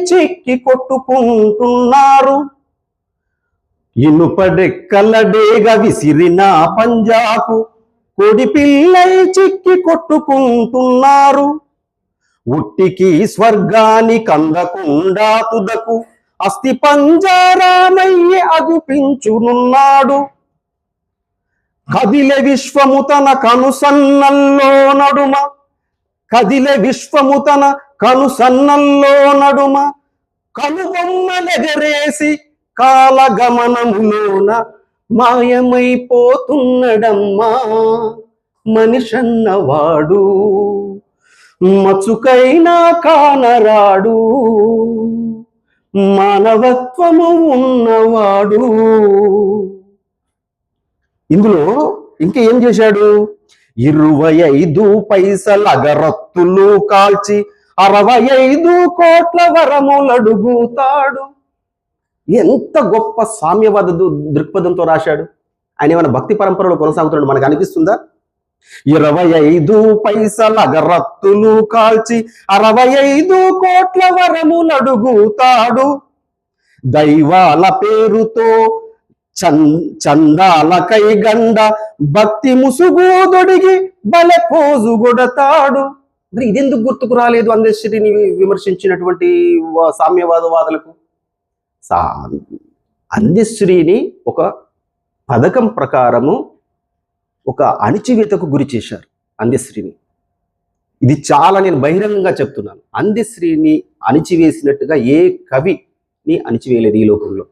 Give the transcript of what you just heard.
చిక్కి కొట్టుకుంటున్నారు. ఇనుపడెక్కల డేగ విసిరిన పంజాకు కొడి పిల్లై చిక్కి కొట్టుకుంటున్నారు. ఉట్టికి స్వర్గానికి అందకుండా తుదకు అస్థి పంజారామయ్యే అగుపించునున్నాడు. కదిలే విశ్వము తన కనుసన్నల్లో నడుమ, కదిలే విశ్వము తన కనుసన్నల్లో నడుమ, కనుబొమ్మలెగరేసి కాలగమనములోన మాయమైపోతున్నడమ్మా మనిషన్నవాడు, మచ్చుకైనా కానరాడు, మానవత్వము ఉన్నవాడు. ఇందులో ఇంకా ఏం చేశాడు? 25 పైసల అగరత్తులు కాల్చి 65 కోట్ల వరములడుగుతాడు. ఎంత గొప్ప సామ్యవాద దృక్పథంతో రాశాడు. ఆయన ఏమైనా భక్తి పరంపరలో కొనసాగుతున్నాడు మనకు అనిపిస్తుందా? 25 పైసల అగరత్తులు కాల్చి 65 కోట్ల వరములడుగుతాడు. దైవాల పేరుతో చందాల కైగండ భక్తి ముసుగూదొడిగి బలె పోజు కొడతాడు. మరి ఇదెందుకు గుర్తుకు రాలేదు అందశ్రీని విమర్శించినటువంటి సామ్యవాదవాదులకు? అందశ్రీని ఒక పథకం ప్రకారము ఒక అణిచివేతకు గురి చేశారు అందశ్రీని. ఇది చాలా నేను బహిరంగంగా చెప్తున్నాను. అందశ్రీని అణిచివేసినట్టుగా ఏ కవిని అణిచివేయలేదు ఈ లోకంలో.